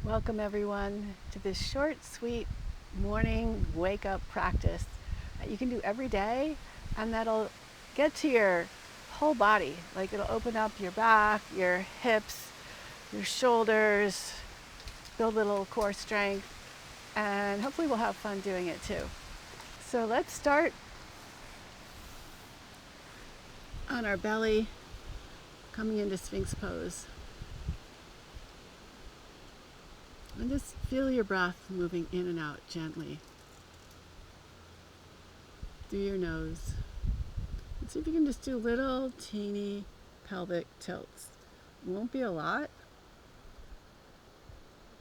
Welcome everyone to this short, sweet morning wake-up practice that you can do every day, and that'll get to your whole body. Like it'll open up your back, your hips, your shoulders, build a little core strength, and hopefully we'll have fun doing it too. So let's start on our belly, coming into Sphinx pose. And just feel your breath moving in and out gently through your nose. And see if you can just do little teeny pelvic tilts. It won't be a lot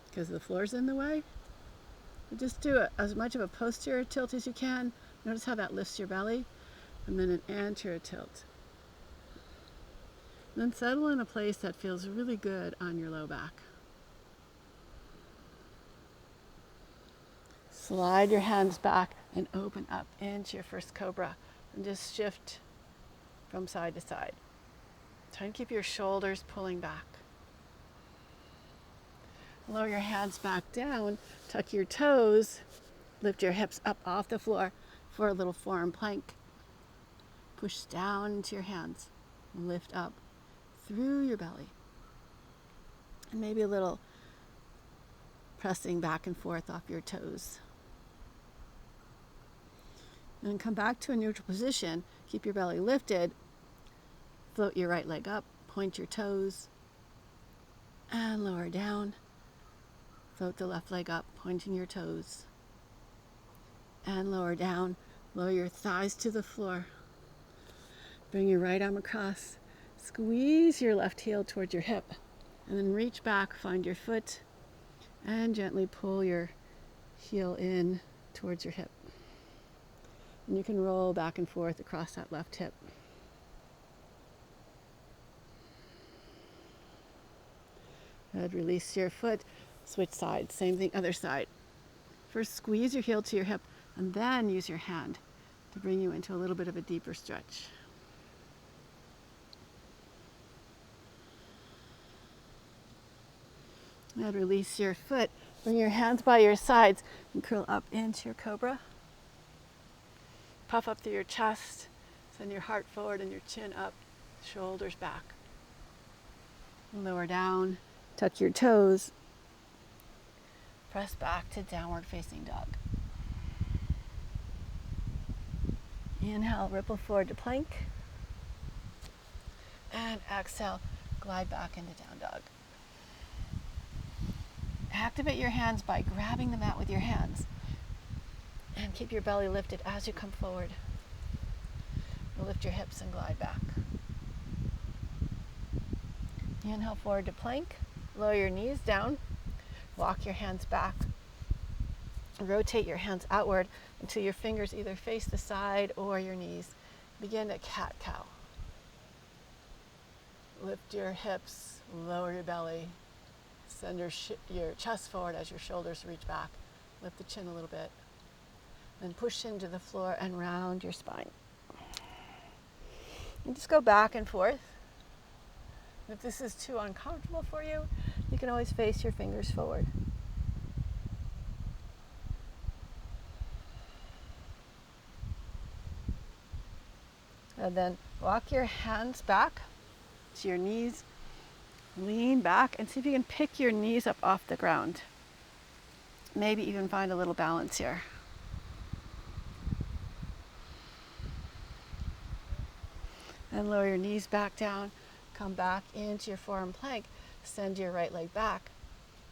because the floor's in the way. But just do as much of a posterior tilt as you can. Notice how that lifts your belly. And then an anterior tilt. And then settle in a place that feels really good on your low back. Slide your hands back and open up into your first cobra and just shift from side to side. Try and keep your shoulders pulling back. Lower your hands back down, tuck your toes, lift your hips up off the floor for a little forearm plank. Push down into your hands, lift up through your belly. And maybe a little pressing back and forth off your toes. And then come back to a neutral position. Keep your belly lifted. Float your right leg up. Point your toes. And lower down. Float the left leg up, pointing your toes. And lower down. Lower your thighs to the floor. Bring your right arm across. Squeeze your left heel towards your hip. And then reach back, find your foot. And gently pull your heel in towards your hip. And you can roll back and forth across that left hip. Good. Release your foot. Switch sides. Same thing, other side. First, squeeze your heel to your hip, and then use your hand to bring you into a little bit of a deeper stretch. And release your foot. Bring your hands by your sides and curl up into your cobra. Puff up through your chest, send your heart forward and your chin up, shoulders back. Lower down, tuck your toes, press back to downward facing dog. Inhale, ripple forward to plank. And exhale, glide back into down dog. Activate your hands by grabbing the mat with your hands. And keep your belly lifted as you come forward. Lift your hips and glide back. Inhale forward to plank. Lower your knees down. Walk your hands back. Rotate your hands outward until your fingers either face the side or your knees. Begin a cat-cow. Lift your hips, lower your belly. Send your chest forward as your shoulders reach back. Lift the chin a little bit. Then push into the floor and round your spine. And just go back and forth. If this is too uncomfortable for you, you can always face your fingers forward. And then walk your hands back to your knees. Lean back and see if you can pick your knees up off the ground. Maybe even find a little balance here. And lower your knees back down. Come back into your forearm plank. Send your right leg back.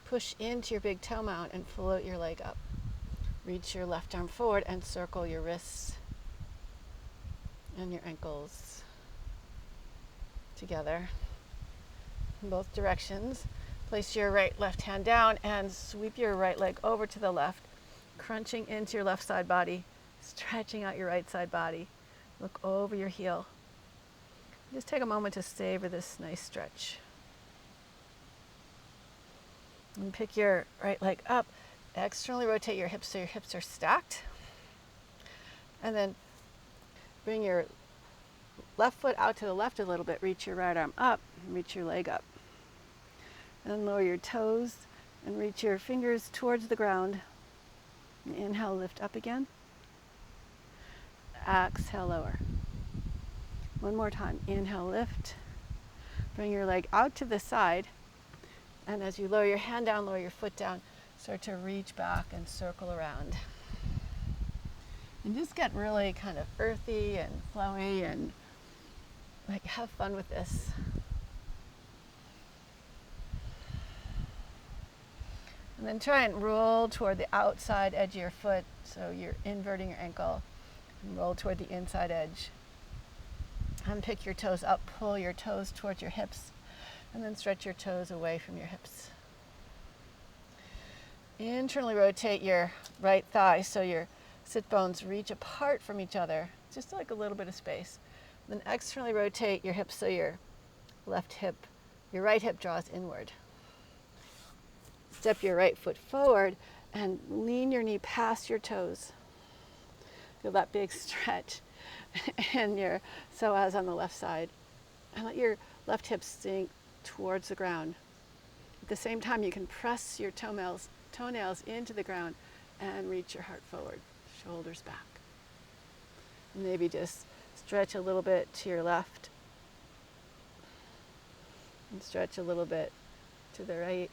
Push into your big toe mount and float your leg up. Reach your left arm forward and circle your wrists and your ankles together in both directions. Place your left hand down and sweep your right leg over to the left, crunching into your left side body, stretching out your right side body. Look over your heel. Just take a moment to savor this nice stretch. And pick your right leg up. Externally rotate your hips so your hips are stacked. And then bring your left foot out to the left a little bit. Reach your right arm up. Reach your leg up. And lower your toes And reach your fingers towards the ground. Inhale, lift up again. Exhale, lower. One more time. Inhale, lift. Bring your leg out to the side. And as you lower your hand down, lower your foot down, start to reach back and circle around. And just get really kind of earthy and flowy and like have fun with this. And then try and roll toward the outside edge of your foot, so you're inverting your ankle, and roll toward the inside edge. And pick your toes up, pull your toes towards your hips, and then stretch your toes away from your hips. Internally rotate your right thigh so your sit bones reach apart from each other, just like a little bit of space. Then externally rotate your hips so your right hip draws inward. Step your right foot forward and lean your knee past your toes. Feel that big stretch in your psoas on the left side. And let your left hip sink towards the ground. At the same time, you can press your toenails into the ground and reach your heart forward, shoulders back. Maybe just stretch a little bit to your left and stretch a little bit to the right.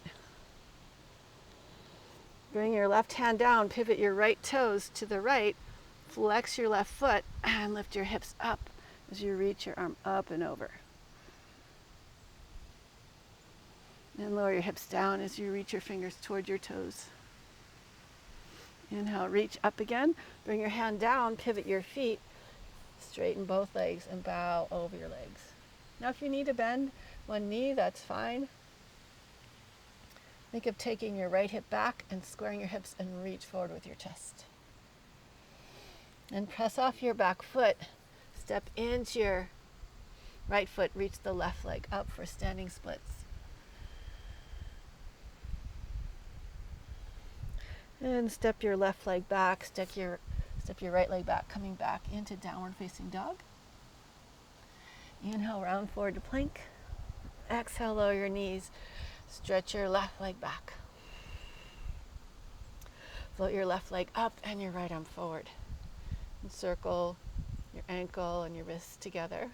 Bring your left hand down, pivot your right toes to the right, flex your left foot, and lift your hips up as you reach your arm up and over. And lower your hips down as you reach your fingers toward your toes. Inhale, reach up again. Bring your hand down, pivot your feet, straighten both legs, and bow over your legs. Now if you need to bend one knee, that's fine. Think of taking your right hip back and squaring your hips and reach forward with your chest. And press off your back foot. Step into your right foot, reach the left leg up for standing splits. And step your left leg back, step your right leg back, coming back into downward facing dog. Inhale, round forward to plank. Exhale, lower your knees. Stretch your left leg back. Float your left leg up and your right arm forward. And circle your ankle and your wrists together.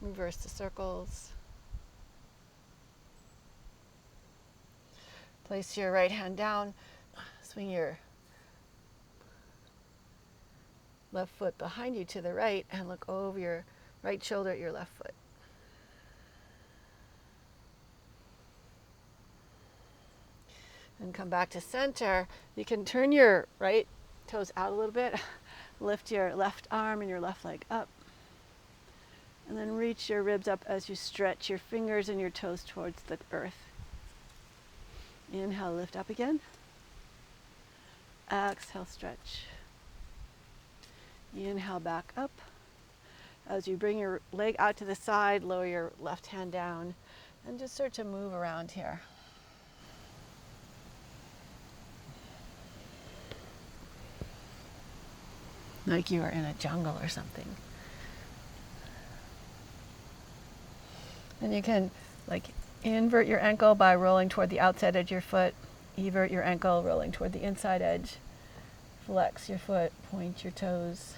Reverse the circles. Place your right hand down. Swing your left foot behind you to the right and look over your right shoulder at your left foot. And come back to center. You can turn your right toes out a little bit. Lift your left arm and your left leg up. And then reach your ribs up as you stretch your fingers and your toes towards the earth. Inhale, lift up again. Exhale, stretch. Inhale, back up. As you bring your leg out to the side, lower your left hand down and just start to move around here. Like you are in a jungle or something. And you can invert your ankle by rolling toward the outside edge of your foot. Evert your ankle, rolling toward the inside edge. Flex your foot, point your toes.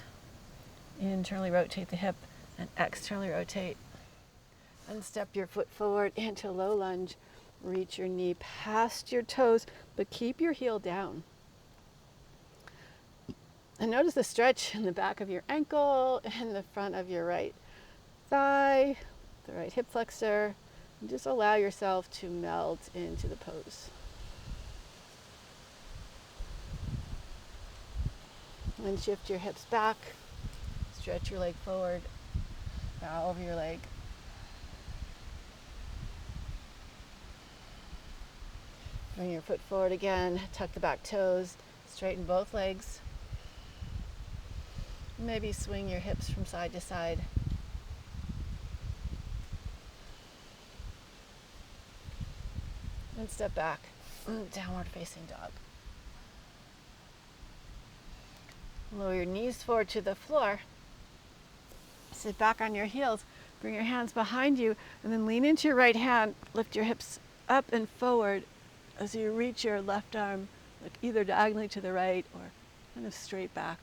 Internally rotate the hip and externally rotate. And step your foot forward into low lunge. Reach your knee past your toes, but keep your heel down. And notice the stretch in the back of your ankle and the front of your right thigh, the right hip flexor. And just allow yourself to melt into the pose. And shift your hips back. Stretch your leg forward. Bow over your leg. Bring your foot forward again. Tuck the back toes. Straighten both legs. Maybe swing your hips from side to side. And step back. Downward facing dog. Lower your knees forward to the floor. Sit back on your heels. Bring your hands behind you and then lean into your right hand. Lift your hips up and forward as you reach your left arm, like either diagonally to the right or kind of straight back.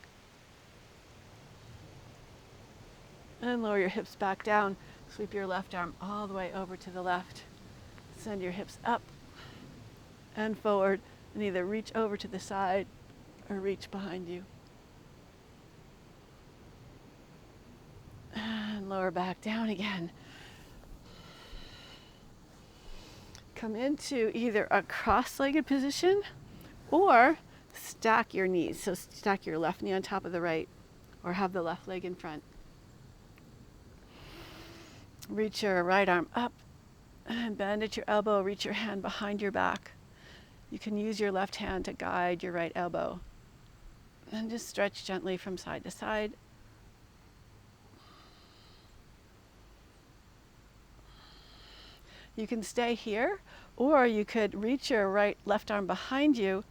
And lower your hips back down. Sweep your left arm all the way over to the left. Send your hips up and forward, and either reach over to the side or reach behind you. And lower back down again. Come into either a cross-legged position or stack your knees. So stack your left knee on top of the right, or have the left leg in front. Reach your right arm up and bend at your elbow. Reach your hand behind your back. You can use your left hand to guide your right elbow. And just stretch gently from side to side. You can stay here, or you could reach your left arm behind you,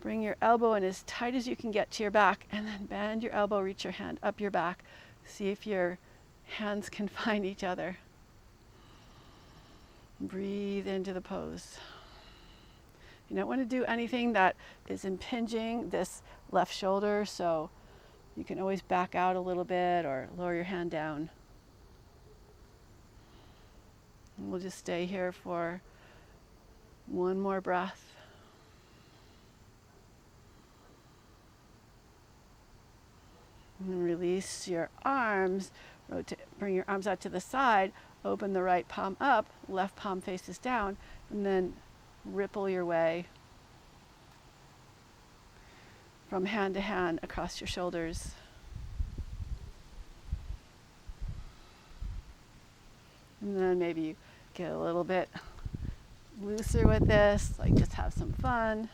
bring your elbow in as tight as you can get to your back, and then bend your elbow, reach your hand up your back. See if your hands can find each other. Breathe into the pose. You don't want to do anything that is impinging this left shoulder, so you can always back out a little bit or lower your hand down. And we'll just stay here for one more breath. And release your arms. Bring your arms out to the side. Open the right palm up. Left palm faces down. And then ripple your way from hand to hand across your shoulders. And then maybe you get a little bit looser with this, like just have some fun.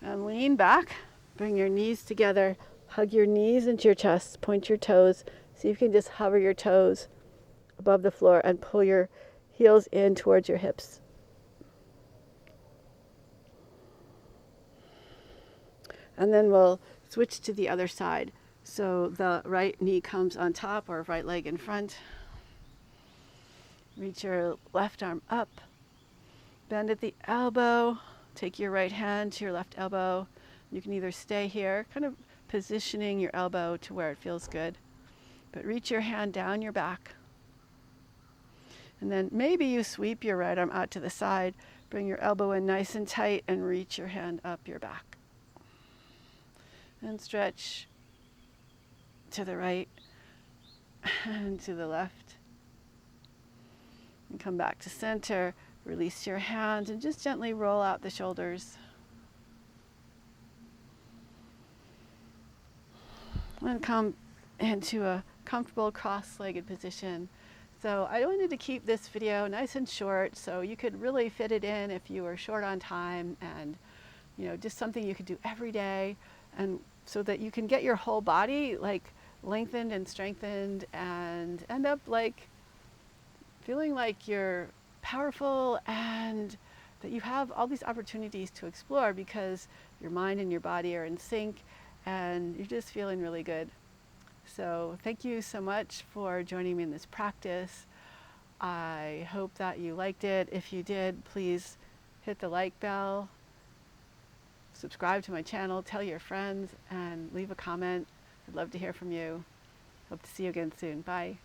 And lean back, bring your knees together, hug your knees into your chest, point your toes. See if you can just hover your toes above the floor and pull your heels in towards your hips. And then we'll switch to the other side. So the right knee comes on top or right leg in front. Reach your left arm up. Bend at the elbow. Take your right hand to your left elbow. You can either stay here, kind of positioning your elbow to where it feels good. But reach your hand down your back. And then maybe you sweep your right arm out to the side. Bring your elbow in nice and tight and reach your hand up your back. And stretch to the right and to the left. And come back to center. Release your hands and just gently roll out the shoulders. And come into a comfortable cross-legged position. So I wanted to keep this video nice and short so you could really fit it in if you were short on time, and just something you could do every day, and so that you can get your whole body like lengthened and strengthened and end up like feeling like you're powerful and that you have all these opportunities to explore because your mind and your body are in sync and you're just feeling really good. So thank you so much for joining me in this practice. I hope that you liked it. If you did, please hit the like bell, subscribe to my channel, tell your friends, and leave a comment. I'd love to hear from you. Hope to see you again soon. Bye.